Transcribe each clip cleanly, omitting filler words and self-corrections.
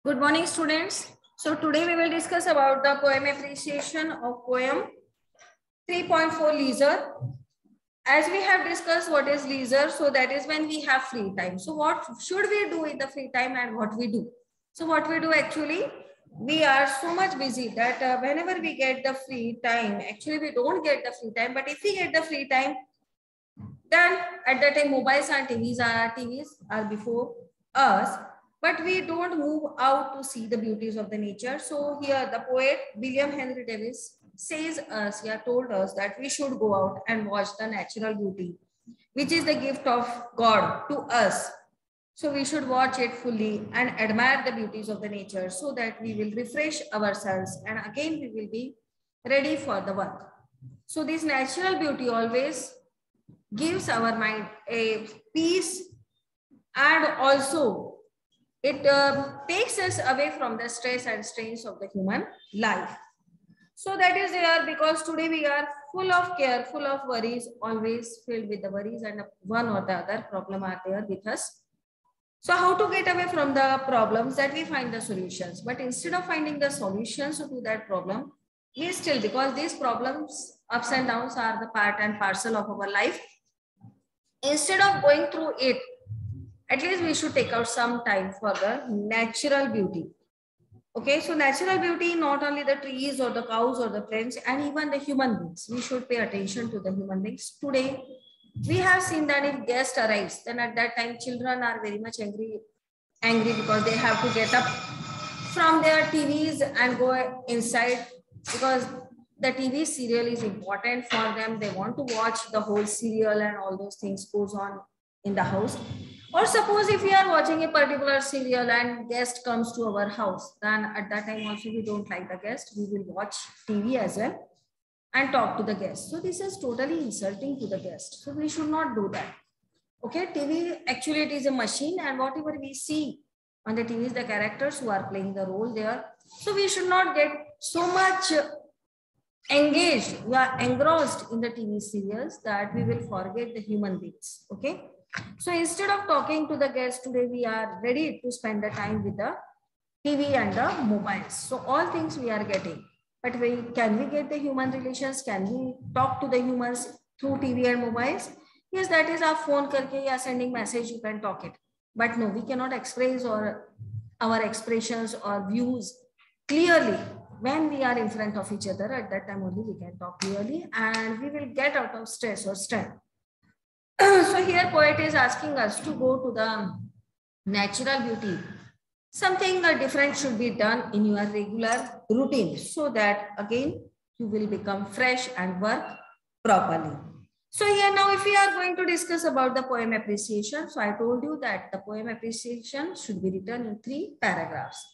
Good morning, students. So today we will discuss about the poem appreciation of poem 3.4 leisure. As we have discussed what is leisure, so that is when we have free time. So what should we do in the free time and what we do? So what we do actually, we are so much busy that whenever we get the free time, actually we don't get the free time, but if we get the free time, then at that time mobiles and TVs are before us, but we don't move out to see the beauties of the nature. So here the poet William Henry Davis says us, here told us that we should go out and watch the natural beauty, which is the gift of God to us. So we should watch it fully and admire the beauties of the nature so that we will refresh ourselves and again we will be ready for the work. So this natural beauty always gives our mind a peace, and also it takes us away from the stress and strains of the human life. So that is there, because today we are full of care, full of worries, always filled with the worries, and one or the other problem are there with us. So how to get away from the problems, that we find the solutions. But instead of finding the solutions to that problem, we still, because these problems, ups and downs are the part and parcel of our life, instead of going through it, at least we should take out some time for the natural beauty. Okay, so natural beauty, not only the trees or the cows or the plants, and even the human beings. We should pay attention to the human beings. Today, we have seen that if guest arrives, then at that time children are very much angry because they have to get up from their TVs and go inside, because the TV serial is important for them. They want to watch the whole serial and all those things goes on in the house. Or suppose if we are watching a particular serial and guest comes to our house, then at that time also we don't like the guest. We will watch TV as well and talk to the guest. So this is totally insulting to the guest. So we should not do that. Okay, TV actually it is a machine, and whatever we see on the TV is the characters who are playing the role there. So we should not get so much engaged, we are engrossed in the TV serials that we will forget the human beings. Okay, so instead of talking to the guests today, we are ready to spend the time with the TV and the mobiles. So all things we are getting, but can we get the human relations? Can we talk to the humans through TV and mobiles? Yes, that is our phone karke ya sending message, you can talk it. But no, we cannot express our expressions or views clearly. When we are in front of each other, at that time only we can talk clearly and we will get out of stress or strain. So here poet is asking us to go to the natural beauty. Something different should be done in your regular routine so that again you will become fresh and work properly. So here now if we are going to discuss about the poem appreciation, so I told you that the poem appreciation should be written in 3 paragraphs.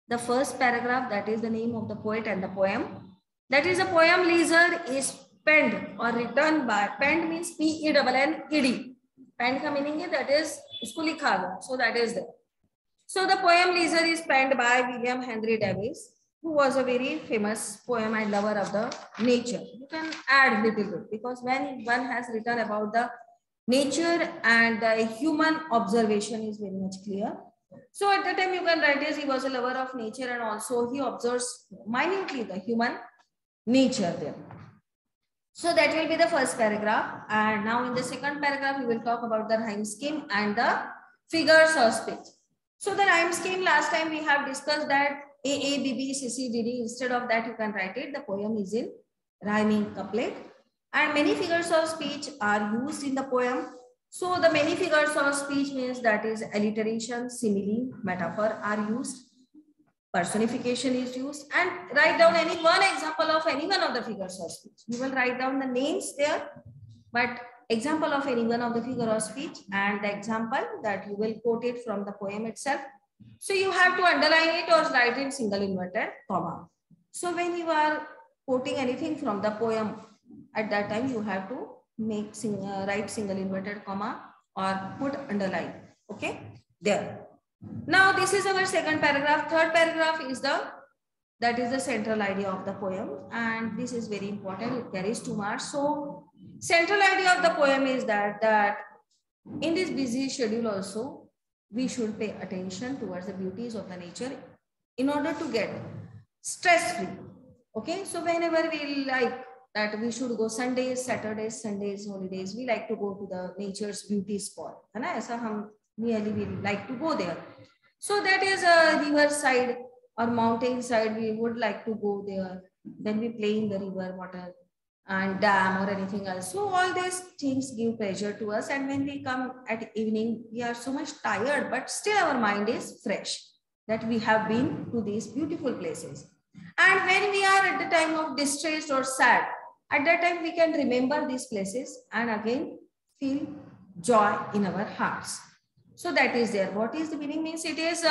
The first paragraph, that is the name of the poet and the poem. That is, the poem Leisure is penned or written by, penned means P-E-N-N-E-D. Penned ka meaning है that is usko likha gaya. So that is there. So the poem Leisure is penned by William Henry Davis, who was a very famous poem and lover of the nature. You can add little bit, because when one has written about the nature and the human observation is very much clear. So at the time you can write as he was a lover of nature and also he observes minutely the human nature there. So that will be the first paragraph. And now in the second paragraph, we will talk about the rhyme scheme and the figures of speech. So the rhyme scheme, last time we have discussed that A, B, B, C, C, D, D. Instead of that, you can write it. The poem is in rhyming couplet. And many figures of speech are used in the poem. So the many figures of speech means that is alliteration, simile, metaphor are used. Personification is used, and write down any one example of any one of the figures of speech. You will write down the names there, but example of any one of the figure of speech and the example that you will quote it from the poem itself. So you have to underline it or write in single inverted comma. So when you are quoting anything from the poem, at that time you have to make write single inverted comma or put underline. Okay, there. Now this is our second paragraph. Third paragraph is that is the central idea of the poem, and this is very important. It carries 2 marks. So Central idea of the poem is that in this busy schedule also, we should pay attention towards the beauties of the nature in order to get stress free. Okay, so whenever we like that, we should go Sundays, Saturdays, Sundays, holidays, we like to go to the nature's beauty spot. है ना, ऐसा हम really we like to go there. So that is a river side or mountain side. We would like to go there. Then we play in the river water and dam or anything else. So all these things give pleasure to us. And when we come at evening, we are so much tired, but still our mind is fresh that we have been to these beautiful places. And when we are at the time of distressed or sad, at that time we can remember these places and again feel joy in our hearts. So that is there. What is the meaning? Means it is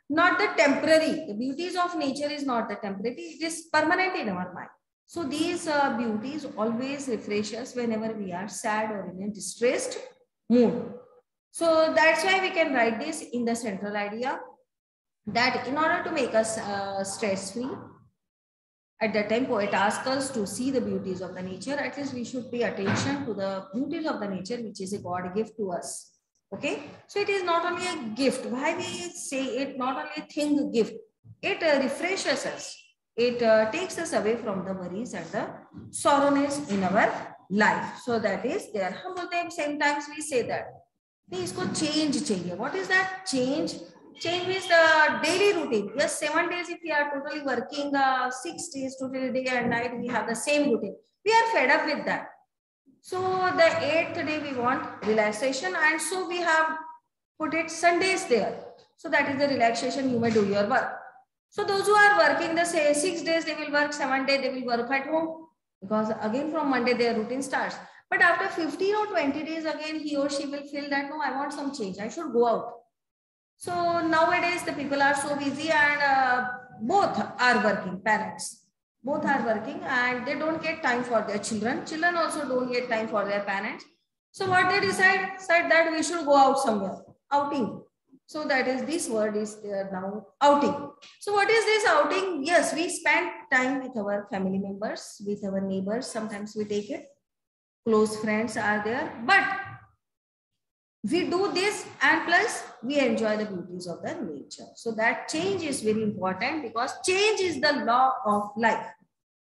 not the temporary. The beauties of nature is not the temporary. It is permanent in our mind. So these beauties always refresh us whenever we are sad or in a distressed mood. So that's why we can write this in the central idea that in order to make us stress-free, at that time poet asks us to see the beauties of the nature. At least we should pay attention to the beauties of the nature, which is a God gift to us. Okay, so it is not only a gift. Why we say it not only a thing gift, it refreshes us. It takes us away from the worries and the sorrowness in our life. So that is there. हम बोलते हैं same times we say that नहीं इसको change चाहिए. What is that change? Change means the daily routine. Yes, 7 days if we are totally working, 6 days totally day and night we have the same routine. We are fed up with that. So the 8th day we want relaxation, and so we have put it Sundays there. So that is the relaxation, you may do your work. So those who are working the say 6 days they will work, 7 days they will work at home, because again from Monday their routine starts. But after 15 or 20 days again he or she will feel that no, I want some change, I should go out. So nowadays the people are so busy and both are working, parents. Both are working and they don't get time for their children. Children also don't get time for their parents. So what they said that we should go out somewhere, outing. So that is, this word is there now, outing. So what is this outing? Yes, we spend time with our family members, with our neighbors. Sometimes we take it. Close friends are there. But we do this and plus we enjoy the beauties of the nature. So that change is very important because change is the law of life.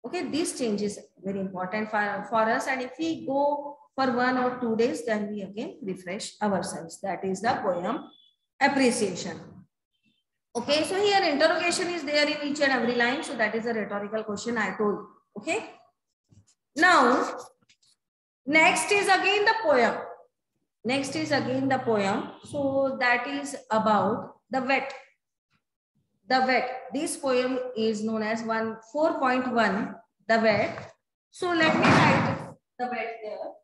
Okay, this change is very important for us. And if we go for 1 or 2 days, then we again refresh ourselves. That is the poem appreciation. Okay, so here interrogation is there in each and every line. So that is a rhetorical question I told. Okay. Now, next is again the poem. Next is again the poem. So that is about the wet. The wet. This poem is known as 4.1, the wet. So let me write the wet there.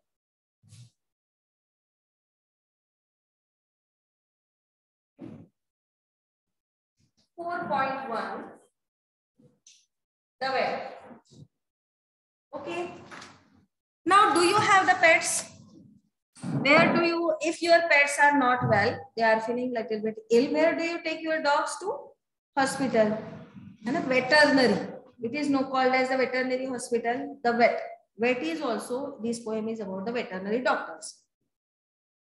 The wet. Okay. Now, do you have the pets? Where do you, if your pets are not well, they are feeling a little bit ill, where do you take your dogs to? Hospital and a veterinary. It is no called as the veterinary hospital. The vet. Vet is also, this poem is about the veterinary doctors.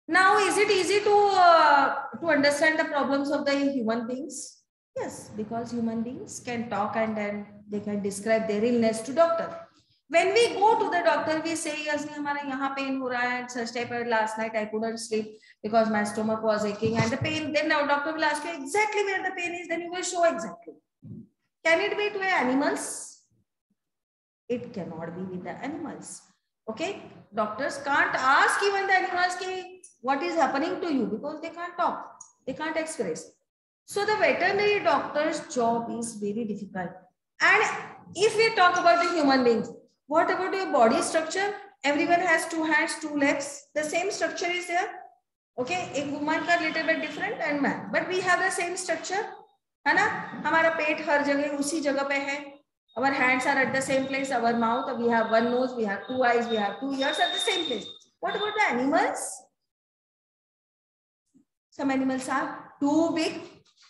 Now, is it easy to understand the problems of the human beings? Yes, because human beings can talk and then they can describe their illness to doctor. When we go to the doctor, we say, yes, हमारा यहाँ pain हो रहा है, such type of last night I couldn't sleep because my stomach was aching and the pain. Then now doctor will ask you exactly where the pain is. Then you will show exactly. Can it be to animals? It cannot be with the animals. Okay, doctors can't ask even the animals what is happening to you because they can't talk, they can't express. So the veterinary doctor's job is very difficult. And if we talk about the human beings, what about your body structure? Everyone has 2 hands, 2 legs. The same structure is there. Okay, a woman is a little bit different and man, but we have the same structure. है ना? हमारा पेट हर जगह उसी जगह पे है. Our hands are at the same place. Our mouth, we have 1 nose, we have 2 eyes, we have 2 ears at the same place. What about the animals? Some animals are too big.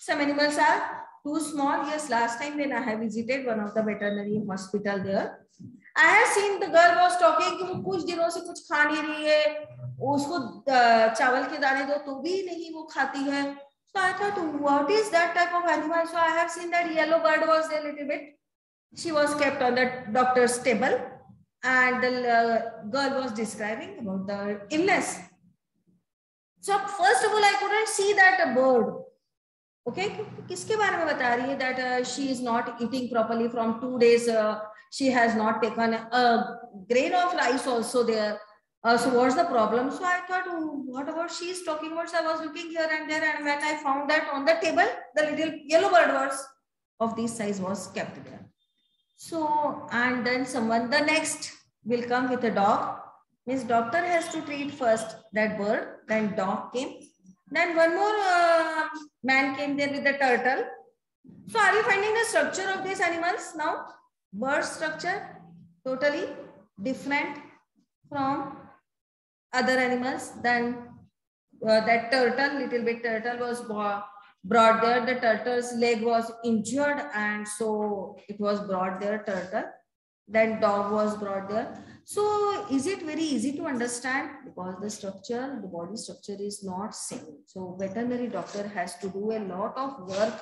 Some animals are too small. Yes, last time when I have visited one of the veterinary hospital there, I have seen the girl was talking कि वो कुछ दिनों से कुछ खा नहीं रही है, उसको चावल के दाने दो तो भी नहीं वो खाती है. So I thought, what is that type of animal? So I have seen that yellow bird was a little bit. She was kept on the doctor's table, and the girl was describing about the illness. So first of all, I couldn't see that bird. Okay, किसके बारे में बता रही है that she is not eating properly from 2 days. She has not taken a grain of rice also there. So what's the problem? So I thought, what about she is talking about? So I was looking here and there, and when I found that on the table, the little yellow bird was of this size was kept there. So, and then someone, the next will come with a dog. Means doctor has to treat first that bird, then dog came. Then one more man came there with the turtle. So are you finding the structure of these animals now? Bird structure totally different from other animals. Then that turtle, little bit turtle was brought there. The turtle's leg was injured, and so it was brought there, turtle. Then dog was brought there. So is it very easy to understand? Because the structure, the body structure is not same. So veterinary doctor has to do a lot of work,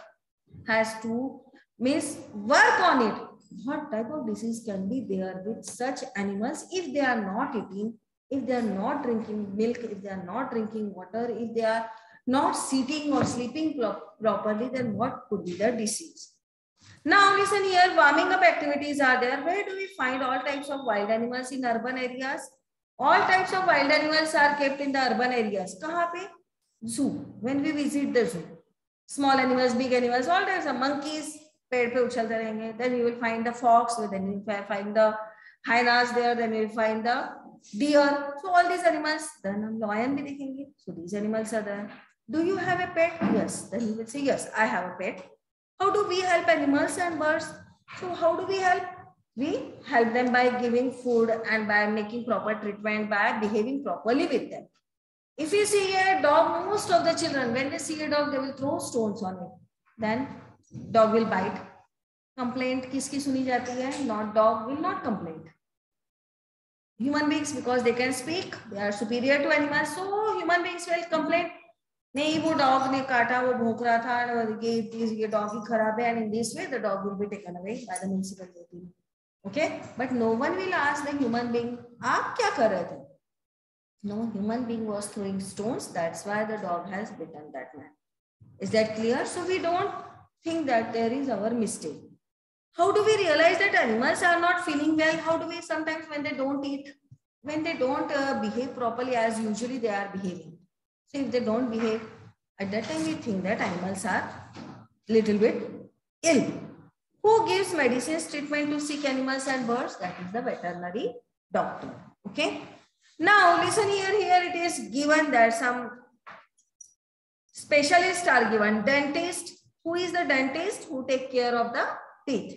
has to work on it. What type of disease can be there with such animals if they are not eating, if they are not drinking milk, if they are not drinking water, if they are not sitting or sleeping properly, then what could be the disease? Now listen here, warming up activities are there. Where do we find all types of wild animals in urban areas? All types of wild animals are kept in the urban areas. Kahan pe? Zoo. When we visit the zoo. Small animals, big animals, all types of monkeys, पेड़ पे उछलते रहेंगे. Then you will find the fox, then you will find the hyenas there, then you will find the deer. So all these animals, then हम lion भी देखेंगे. So these animals are there. Do you have a pet? Yes. Then you will say, yes, I have a pet. How do we help animals and birds? So how do we help? We help them by giving food and by making proper treatment, by behaving properly with them. If you see a dog, most of the children, when they see a dog, they will throw stones on it. Then dog will bite. Complaint kiski suni jati hai? Not dog will not complain. Human beings, because they can speak, they are superior to animals. So human beings will complain. नहीं वो dog ने काटा, वो भौंक रहा था, ये dog ही खराब है, and in this way the dog will be taken away by the municipality. Okay, but no one will ask the human being, आप क्या कर रहे थे? No, human being was throwing stones. That's why the dog has bitten that man. Is that clear? So we don't think that there is our mistake. How do we realize that animals are not feeling well? How do we sometimes when they don't eat, when they don't behave properly as usually they are behaving? So if they don't behave, at that time we think that animals are little bit ill. Who gives medicines, treatment to sick animals and birds? That is the veterinary doctor. Okay. Now listen here. Here it is given that some specialists are given. Dentist. Who is the dentist? Who take care of the teeth?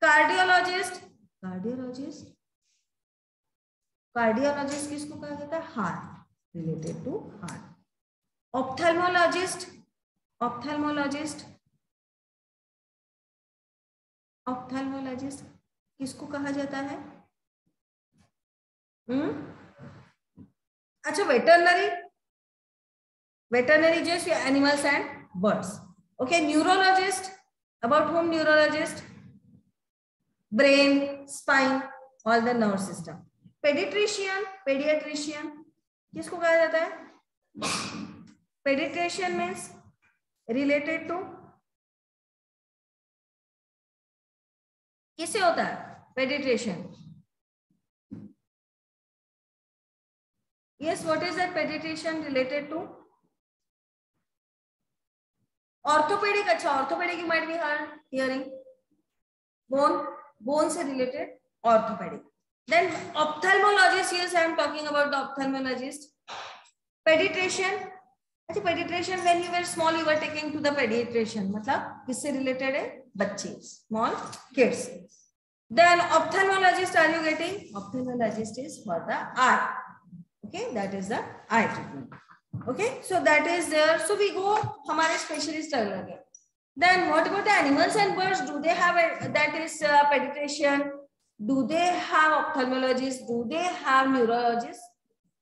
Cardiologist. Cardiologist. Cardiologist किसको कहा जाता है? Heart. Related to heart. Ophthalmologist. Ophthalmologist. Ophthalmologist किसको कहा जाता है? अच्छा, veterinary. Veterinary just animals and birds. Okay, neurologist. About whom neurologist? Brain, spine, all the nerve system. Pediatrician. Pediatrician किसको कहा जाता है? Pediatrician means related to किससे होता है? Pediatrician. Yes, what is that pediatrician related to? Orthopedic. अच्छा, orthopedic you might be hearing. Bone से related orthopedic. Then ophthalmologist, yes, I am talking about the ophthalmologist. Pediatrician. अच्छा, pediatrician, when you were small, you were taking to the pediatrician. मतलब किससे related है? बच्चे, small kids. Then ophthalmologist, are you getting? Ophthalmologist is for the eye. Okay, that is the eye treatment. Okay, so that is there. So we go, हमारे specialist अलग है. Then what about the animals and birds? Do they have a, that is pediatrician? Do they have ophthalmologists? Do they have neurologists?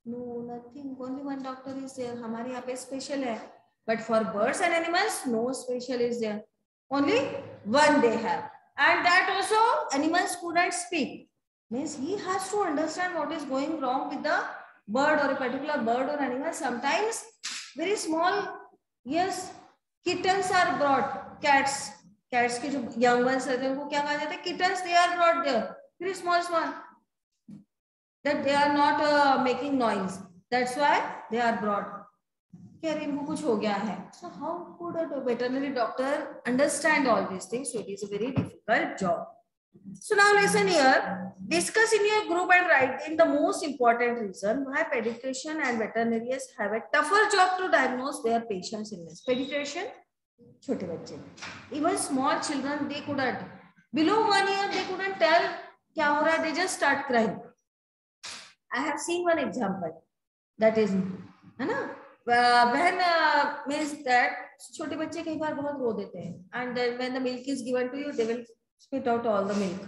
No, nothing. Only one doctor is there. हमारे यहाँ पे special है. But for birds and animals, no special is there. Only one they have. And that also animals couldn't speak. Means he has to understand what is going wrong with the bird or a particular bird or animal. Sometimes very small, yes, kittens are brought. Cats के जो young ones रहते हैं उनको क्या कहा जाता है? Kittens, they are brought there. Very small, that they are not making noise. That's why they are brought. Care इनको कुछ हो गया है. So how could a veterinary doctor understand all these things? So it is a very difficult job. So now listen here. Discuss in your group and write in the most important reason why pediatrician and veterinarians have a tougher job to diagnose their patient's illness. Pediatrician, छोटे बच्चे. Even small children, they couldn't. Below 1 year, they couldn't tell क्या हो रहा है. They just start crying. I have seen one example. That is, है ना? When means that छोटे बच्चे कई बार बहुत रो देते हैं. And then when the milk is given to you, they will spit out all the milk.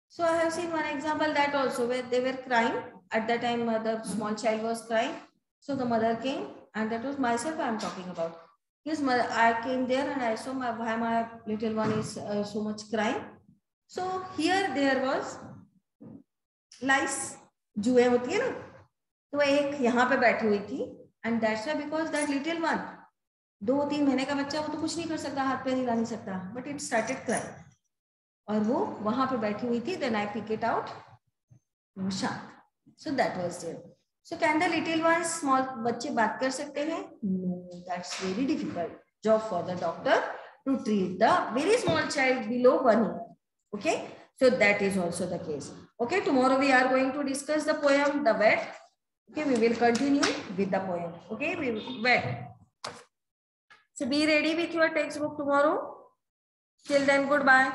So I have seen one example that also where they were crying. At that time, the small child was crying. So the mother came, and that was myself I am talking about. His mother, I came there and I saw why my little one is so much crying. So here there was lice, जुएं होती है ना, तो एक यहाँ पे बैठी हुई थी. And that's why because that little one, 2-3 महीने का बच्चा, वो तो कुछ नहीं कर सकता, हाथ पे हिला नहीं सकता, but it started crying. और वो वहां पे बैठी हुई थी. Then I pick it out. शांत. So that was there. So can the little ones, small बच्चे बात कर सकते हैं? No, that's very difficult job for the doctor to treat the very small child below 1 year. Okay, so that is also the case. Okay, tomorrow we are going to discuss the poem The Vet. Okay, we will continue with the poem. Okay, vet. So be ready with your textbook tomorrow. Till then, goodbye.